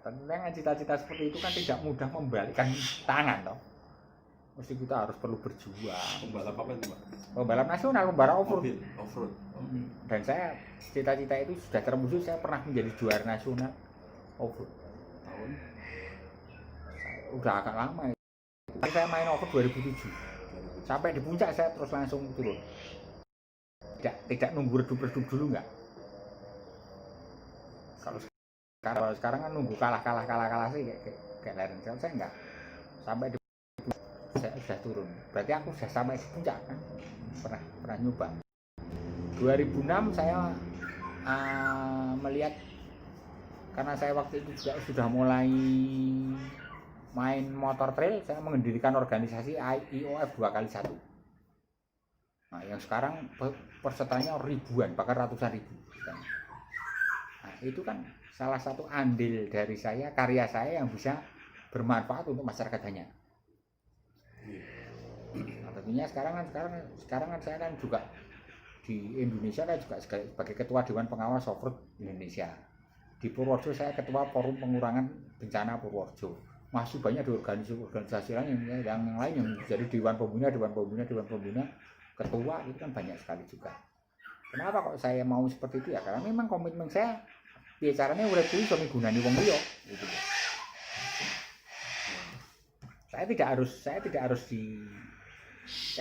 tentunya cita-cita seperti itu kan tidak mudah membalikkan tangan toh. Mesti kita harus perlu berjuang. Pembalap apa itu, Pak? Pembalap nasional, pembalap off-road. Off-road. Dan saya cita-cita itu sudah terwujud, saya pernah menjadi juara nasional off-road. Tahun? Udah agak lama ya. Saya main off-road 2007. Sampai di puncak saya terus langsung turun. Tidak nunggu redup-redup dulu enggak. Kalau sekarang kan nunggu kalah sih kayak leren. Saya enggak. Sampai di saya sudah turun. Berarti aku sudah sampai di puncak kan. Pernah nyoba. 2006 saya melihat, karena saya waktu itu juga sudah mulai main motor trail, saya mendirikan organisasi IOF 2x1. Nah, yang sekarang pesertanya ribuan, bahkan ratusan ribu. Nah, itu kan salah satu andil dari saya, karya saya yang bisa bermanfaat untuk masyarakat banyak. Nah, tentunya sekarang kan saya kan juga di Indonesia kan juga sebagai ketua Dewan Pengawas Off-road Indonesia. Di Purworejo saya ketua Forum Pengurangan Bencana Purworejo. Masih banyak di organisasi lain yang lain yang jadi Dewan Pembina, ketua itu kan banyak sekali juga. Kenapa kok saya mau seperti itu ya? Karena memang komitmen saya bicaranya urip kuwi iso migunani wong liya gitu. Saya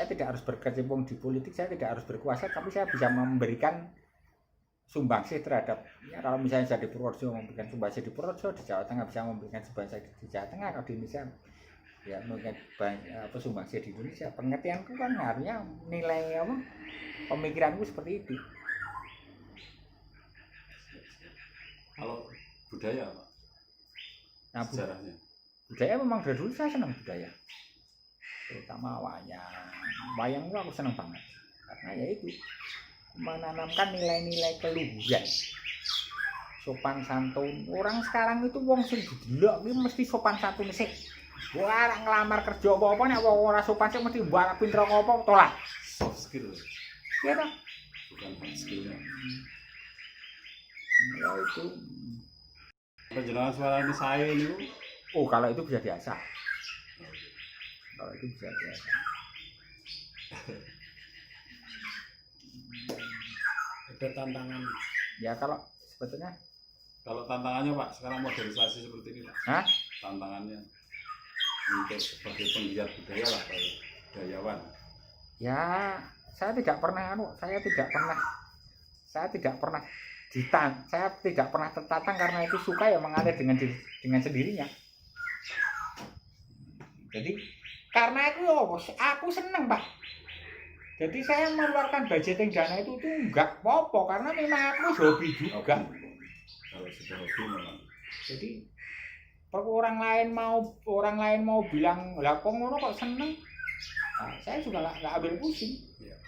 tidak harus berkecimpung di politik, saya tidak harus berkuasa, tapi saya bisa memberikan sumbangsih terhadap, ya kalau misalnya saya di Purworejo memberikan sumbangsih di Purworejo, di Jawa Tengah bisa memberikan sumbangsih di Jawa Tengah, kalau di Indonesia ya memberikan sumbangsih di Indonesia. Pengertianku kan harusnya nilai pemikiranku seperti itu. Kalau budaya Pak, Nah, sejarahnya budaya memang dari dulu saya senang budaya, terutama wayang itu aku senang banget karena ya itu menanamkan nilai-nilai keluhuran, sopan santun. Orang sekarang itu wong sing didelok iki mesti sopan santun sih. Ora ngelamar kerja apa-apa nek wong ora sopan sih mesti mbak pinter apa tolak. soft skill Iya toh? bukan hard skillnya. Ya itu. Penjelasan suara ini saya ini. Oh, kalau itu bisa diasah. Kalau itu bisa diasah. Ada tantangan. Ya kalau sebetulnya. Kalau tantangannya Pak, sekarang modernisasi seperti ini Pak. Hah? Tantangannya untuk sebagai penggiat budaya lah, budayawan. Ya, saya tidak pernah tertatang karena itu suka ya mengalir dengan sendirinya. Jadi karena itu aku seneng Pak. Jadi saya mengeluarkan budgeting dana itu tuh enggak apa-apa karena memang aku hobi juga. Kalau sudah hobi memang. Jadi orang lain mau bilang lah kok ngono kok seneng. Nah, saya juga nggak ambil pusing. Ya.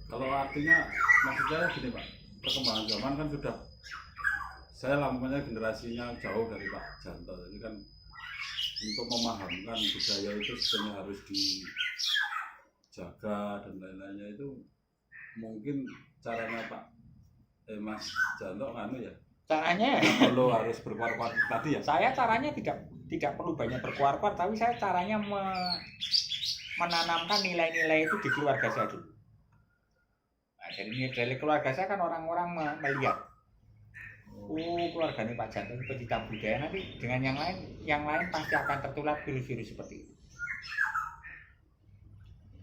Kalau artinya maksud saya gini Pak, perkembangan zaman kan sudah, saya lamanya generasinya jauh dari Pak Janto, jadi kan untuk memahamkan budaya itu sebenarnya harus dijaga dan lain-lainnya itu mungkin caranya Pak Mas Janto ya. Caranya perlu harus berkuar-kuar tadi ya. Saya caranya tidak perlu banyak berkuar-kuar, tapi saya caranya menanamkan nilai-nilai itu di keluarga saya dulu. Nah, jadi dari keluarga saya kan orang-orang melihat, keluarganya Pak Janto itu pecinta budaya, nanti dengan yang lain pasti akan tertular virus-virus seperti itu.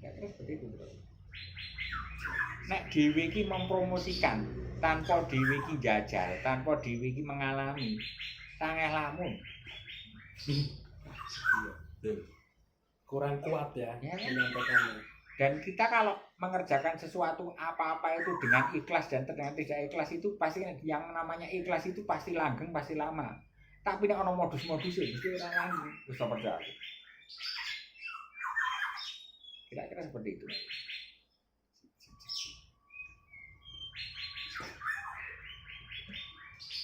Ya, terus seperti itu bro. Nek dhewe iki mempromosikan tanpa dhewe iki jajal, tanpa dhewe iki mengalami, tangeh lamun. Kurang kuat ya Ya. menyampaikannya. Dan kita kalau mengerjakan sesuatu apa-apa itu dengan ikhlas dan dengan tidak ikhlas itu pasti yang namanya ikhlas itu pasti langgeng, pasti lama. Tapi nek ana modus-modus mesti ora langgeng, wis percaya. Kira-kira seperti itu.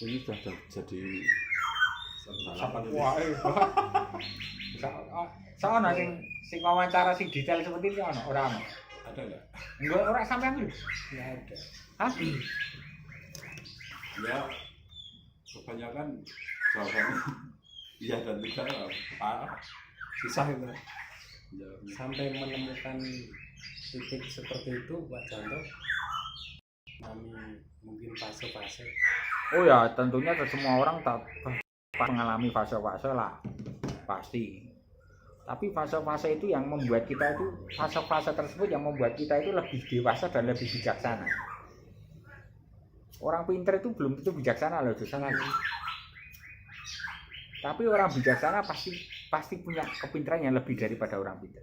Ini sudah jadi Sampai wae. Soalnya sing wawancara sing detail seperti itu ora ono. ada nggak? Enggak ora sampean lho. Nggak ada. Hah? Ya kebanyakan jawabannya iya dan tidak parah susah itu jawabnya. Sampai menemukan titik seperti itu Pak Janto, kami mungkin fase-fase. Oh ya, tentunya semua orang tak mengalami fase-fase lah, pasti. Tapi fase-fase itu yang membuat kita itu, fase-fase tersebut yang membuat kita itu lebih dewasa dan lebih bijaksana. Orang pintar itu belum tentu bijaksana loh, dosa lagi. Tapi orang bijaksana pasti punya kepintaran yang lebih daripada orang pintar.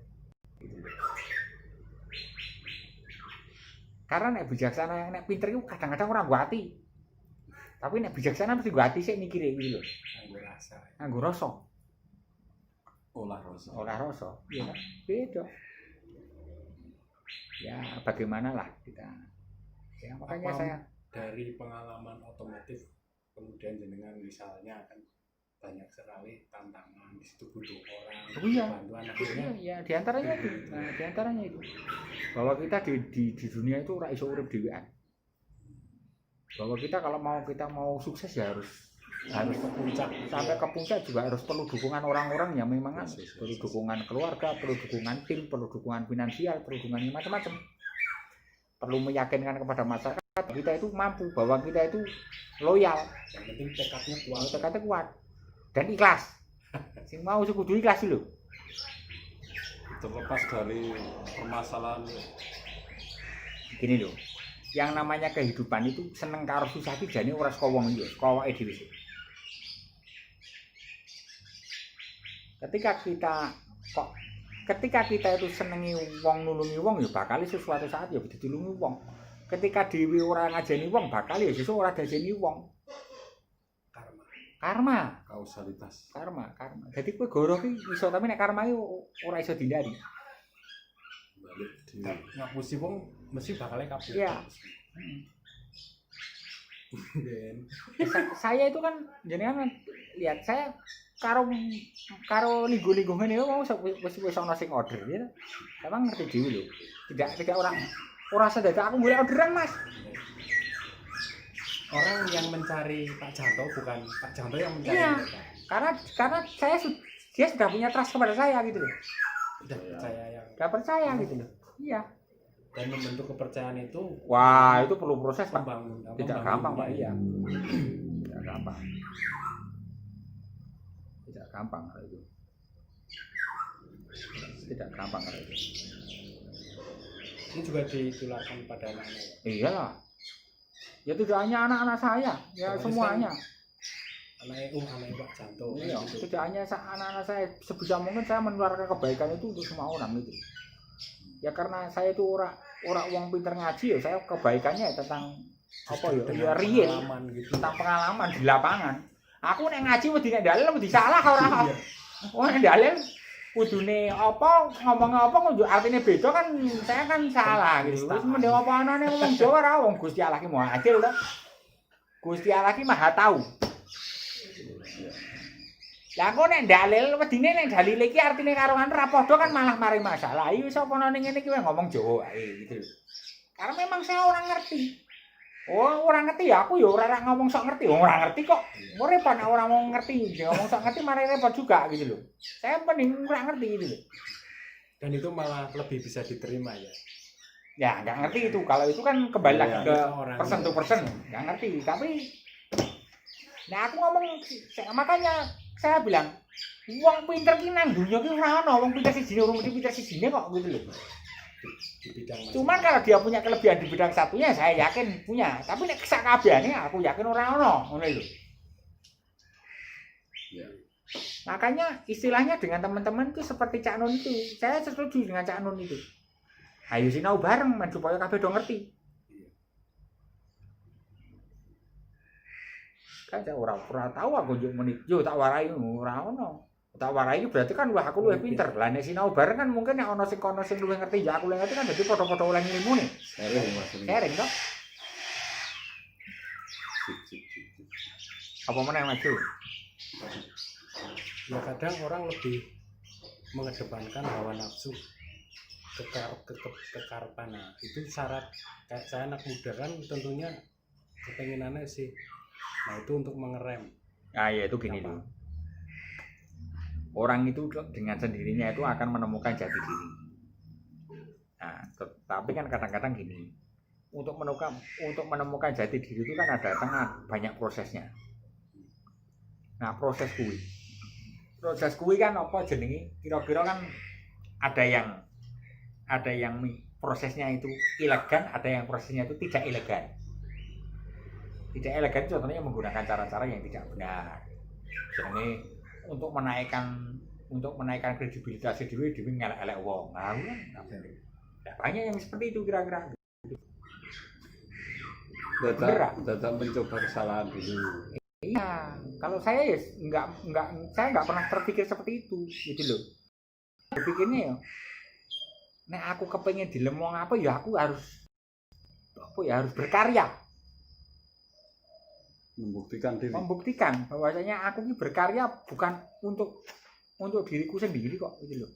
Karena nek bijaksana, nek pintar itu kadang-kadang orang gua hati. Tapi nek bijaksana mesti gua hati sih mikirin gitu loh. Nganggo rasa. Nganggo rasa. olah rasa Iya kan? Beda. Ya bagaimana lah kita. Ya makanya Apa saya dari pengalaman otomotif kemudian jenengan misalnya kan banyak sekali tantangan di situ, butuh orang, Oh iya. bantuan akhirnya ya diantaranya itu. Nah, diantaranya itu. Bahwa kita di dunia itu ora iso urip dhewean. Bahwa kita kalau mau sukses ya harus ke puncak sampai ke puncak juga harus perlu dukungan orang-orang yang memang Yes. perlu dukungan keluarga, perlu dukungan tim, perlu dukungan finansial, perlu dukungan macam-macam. Perlu meyakinkan kepada masyarakat kita itu mampu, bahwa kita itu loyal, yang penting tekadnya kuat. tekadnya kuat dan ikhlas. Sing mau kudu ikhlas lho. terlepas dari permasalahan Gini loh. Yang namanya kehidupan itu seneng karo susah iki jane ora saka wong iki, saka awake dhewe sih. Ketika kita itu senengi wong, nulungi wong ya bakal sesuatu saat ya ditulungi wong. Ketika dhewe ora ngajeni wong bakal ya sesuk ora dajeni wong. Karma. kausalitas Karma. Jadi kowe goro ki iso tapi nek karma iki ora iso dihindari. balik di Ngapusi wong mesti bakal kabur. Iya. Saya itu kan jenengan lihat saya karo linggo-linggo ngene mau wis ana sing order ya. Emang ngerti dhewe lho. Tidak ora sedadak aku golek orderan, Mas. Orang yang mencari Pak Janto bukan Pak Janto yang mencari Iya. mereka. Karena dia sudah punya trust kepada saya gitu loh. Sudah percaya yang Enggak percaya gitu loh. Iya. dan membentuk kepercayaan itu Wah, itu perlu proses, Pak. membangun Tidak gampang, Pak. Iya. Tidak gampang. Tidak gampang kalau itu. Tidak gampang kalau itu. Ini juga ditularkan pada anak-anak. Iyalah. Ya tidak hanya anak-anak saya, ya Otomatis semuanya. Anaknya Pak Janto. Iya, Kan gitu. tidak hanya anak-anak saya, sebisa mungkin saya menularkan kebaikan itu untuk semua orang itu. Ya karena saya itu ora wong pinter ngaji ya, saya kebaikannya tentang apa ya? Dengan Ya real, pengalaman gitu. tentang pengalaman di lapangan. Aku nek ngaji wedi nek dalil wedi salah ora. Iya. Oh nek dalil kudune apa ngomong apa kudu artine beda kan saya kan salah gitu. Wis mending apa anane ngomong Jawa ora wong Gusti Allah ki Maha Adil to. Gusti Allah ki Maha Tahu. Lah kok nek dalil wedine nek dalile iki artine karo kan ora padha kan malah mari masalah. Iki wis apa ning ngene iki ngomong Jawa ae gitu. Karena memang saya orang ngerti. Oh, ora ngerti ya aku ya ora ngomong sok ngerti. Ora ngerti kok. Ora repot nek ora mau ngerti. Ngomong sok ngerti mari repot juga gitu loh. Saya mending ora ngerti gitu loh. Dan itu malah lebih bisa diterima ya. Ya, enggak ngerti itu. Kalau itu kan kembali lagi ke Orang persen to persen. Enggak ngerti. Tapi nah aku ngomong makanya saya bilang wong pinter ki nang dunya ki ora ono wong pinter siji urung mesti pinter sijine kok gitu loh. di bidang Cuman kalau dia punya kelebihan di bidang satunya saya yakin punya. Tapi nek sak kabehane aku yakin ora ono ngono lho. ya Makanya istilahnya dengan teman-teman itu seperti Cak Nun itu. Saya setuju dengan Cak Nun itu. Ayo sinau bareng men supaya kabeh do ngerti. Kan saya ora tahu aku yo menit. Yo tak warai ora ono. Tak warai berarti kan wah aku luwih pinter. Lah nek sinau bareng kan mungkin nek ono sing kono sing luwih ngerti ya aku luwih ngerti kan dadi padha-padha oleh ilmune. sharing mas ini Sharing toh. Sip. Apa meneh maju? ya kadang orang lebih mengedepankan hawa nafsu kekarepan. Nah, itu syarat kayak saya anak muda kan tentunya kepenginannya sih. Nah, itu untuk mengerem. Nah, ya itu gini loh. Orang itu dengan sendirinya itu akan menemukan jati diri. Nah, tapi kan kadang-kadang gini. Untuk menemukan jati diri itu kan ada banyak prosesnya. Nah, proses kui kan apa jenenge? Kira-kira kan ada yang prosesnya itu elegan, ada yang prosesnya itu tidak elegan. Tidak elegan contohnya menggunakan cara-cara yang tidak benar. Jenenge untuk menaikkan kredibilitas diri ngelek-elek wong. Nah, kan banyak yang seperti itu kira-kira. Tetap mencoba kesalahan dulu. Iya, kalau saya ya saya nggak pernah terpikir seperti itu, gitu loh. Berpikirnya ya, nek aku kepengen dilemong apa ya aku harus berkarya, membuktikan bahwasanya aku ini berkarya bukan untuk diriku sendiri kok, gitu loh.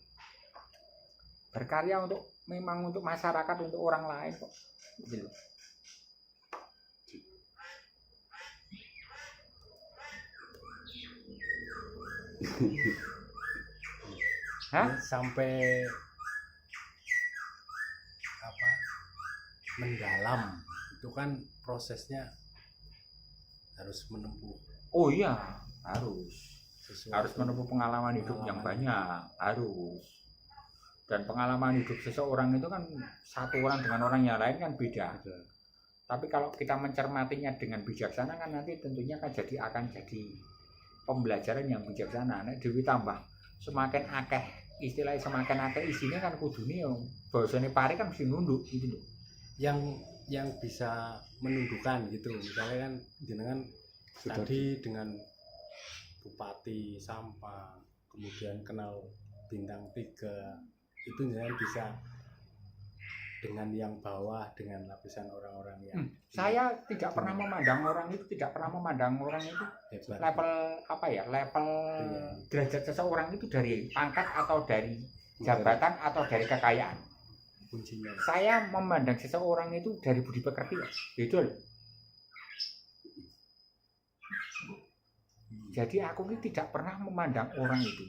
Berkarya memang untuk masyarakat, untuk orang lain kok, gitu loh. Hah? Sampai apa mendalam itu kan prosesnya harus menempuh. Oh iya, harus menempuh pengalaman hidup yang banyak, harus. Dan pengalaman hidup seseorang itu kan satu orang dengan orang yang lain kan beda. Tapi kalau kita mencermatinya dengan bijaksana kan nanti tentunya akan jadi pembelajaran yang bijaksana. Nek dewi tambah semakin akeh istilahnya, semakin akeh isinya kan kudune yo bahasane pari kan mesti nunduk gitu loh. Yang bisa menundukkan gitu. Misalnya kan jenengan tadi dengan Bupati Sampang, kemudian kenal bintang 3, itu jenengan bisa dengan yang bawah, dengan lapisan orang-orang yang saya tidak pernah memandang orang itu hebat. Level apa ya, level derajat seseorang itu dari pangkat atau dari jabatan atau dari kekayaan. Kuncinya saya memandang seseorang itu dari budi pekerti, betul. Jadi aku ini tidak pernah memandang orang itu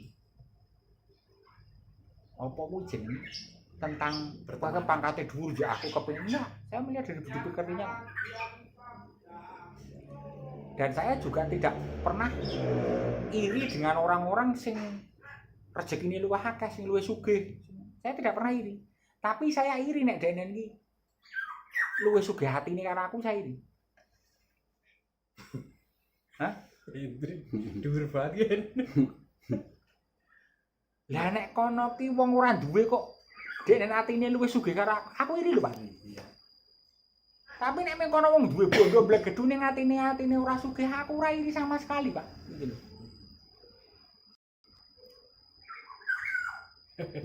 apa jenenge tentang pangkatnya dulu ya aku kepengen. Saya melihat dari budi pekertinya. Dan saya juga tidak pernah iri dengan orang-orang sing rezekine luwih akeh, sing luwih sugih. Saya tidak pernah iri. Tapi saya iri nek denen iki luwih sugih hatine karo aku, saya iri. Hah? Dhuwur banget kan. Lah nek kono ki wong ora duwe kok denen atine luwih sugih karo aku iri lho, Pak. Iya. Tapi nek meng kono wong duwe bondo blegedu ning atine ora sugih, aku ora iri sama sekali, Pak. Gitu lho.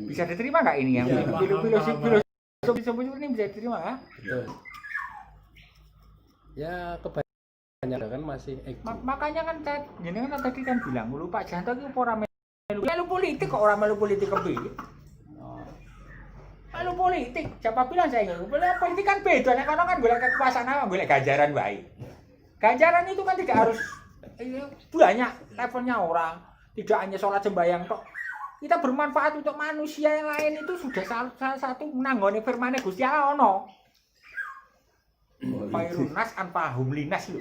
Bisa diterima nggak ini yang filosofi ini bisa diterima nggak? Betul. Ya kebanyakan masih makanya kan jenengan tadi kan bilang lu Pak Janto itu ora melu politik kok, ora melu politik kepiye? Melu politik, siapa bilang saya nggak politik kan beda, nek kono kan golek kekuasaan apa golek ganjaran wae. Ganjaran itu kan tidak harus banyak levelnya orang, tidak hanya sholat sembahyang tok. Kita bermanfaat untuk manusia yang lain itu sudah salah satu nanggone firmane Gusti Allah ono. Fairunas anfahum linas lho.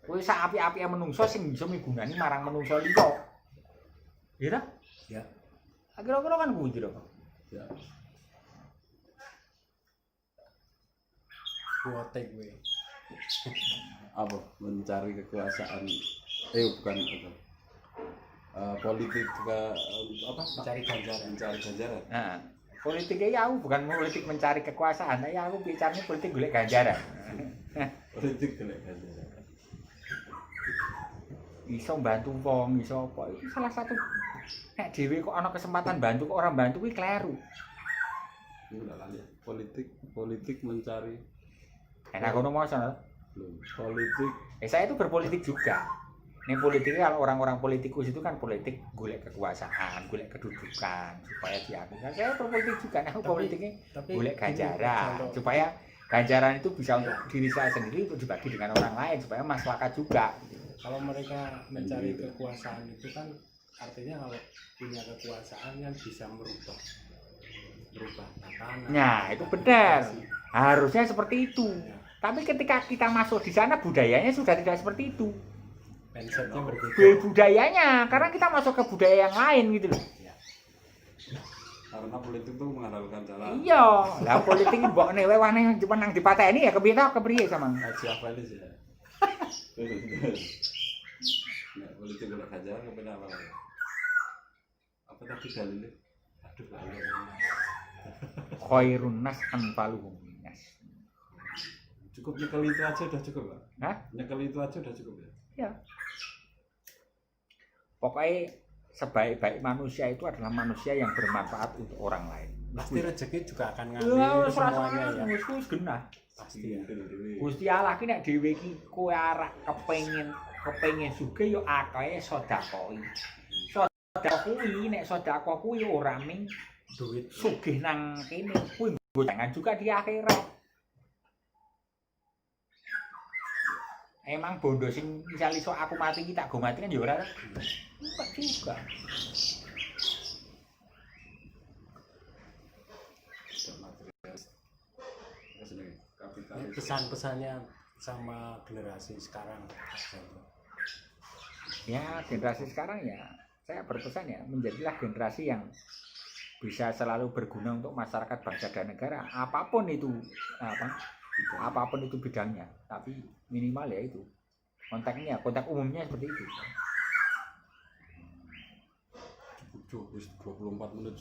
Kowe sak api-apike menungso sing bisa migunani marang menungso liya. Ya ta? Ya. Kira-kira kan kuwi to. Ya. kuotek gue. Apa mencari kekuasaan? Bukan apa. Politik ke apa? Mencari ganjaran. Nah, politiknya ya aku bukan politik mencari kekuasaan, ya aku bicaranya politik golek ganjaran. Politik golek ganjaran. Iso bantu wong, iso apa? Itu salah satu. Nek dhewe kok ana kesempatan bantu kok orang bantu kuwi kleru. Udah lah ya. Politik mencari. Enak ngono moso. Politik. Saya itu berpolitik juga. Ini politiknya kalau orang-orang politikus itu kan politik golek kekuasaan, golek kedudukan supaya diakui. Nah, saya berpolitik juga, nah politiknya golek ganjaran supaya ganjaran itu bisa untuk diri saya sendiri, untuk dibagi dengan orang lain supaya masyarakat juga. kalau mereka mencari kekuasaan itu kan artinya kalau punya kekuasaan kan bisa merubah tatanan. Nah, itu benar. Harusnya seperti itu. Ya, Tapi ketika kita masuk di sana budayanya sudah tidak seperti itu. mindsetnya berbeda. Budayanya, karena kita masuk ke budaya yang lain gitu loh. Ya. Karena politik itu mengandalkan jalan. Iya, lah politik mbok ne wewane cuma nang dipateni ya kepiye ta kepriye sama. Haji Afalis ya. Nah, politik boleh aja kepada apa lagi? Apa tadi dalilnya? Aduh, Khairun nas anfaluhum linnas. cukup nyekel itu aja udah cukup, Pak. Hah? Nyekel itu aja udah cukup ya. Ya. Pokoknya sebaik-baik manusia itu adalah manusia yang bermanfaat untuk orang lain. Pasti rezeki juga akan Ya, ngambil wis semuanya ya. wis genah. Pasti ya. Gusti Allah ki nek dhewe iki kowe arek kepengin sugih yo akeh sedekah. Sedekah kuwi nek sedekah kuwi ora ming Duit sugih nang kene kuwi nggo jangan juga di akhirat. Emang bondo sing misal iso aku mati iki tak go mati kan ya ora. Enggak juga. pesan-pesannya sama generasi sekarang. Ya, generasi sekarang ya saya berpesan ya menjadilah generasi yang bisa selalu berguna untuk masyarakat bangsa dan negara apapun itu apapun itu bidangnya, tapi minimal ya itu kontak umumnya seperti itu. Cukup 24 menit.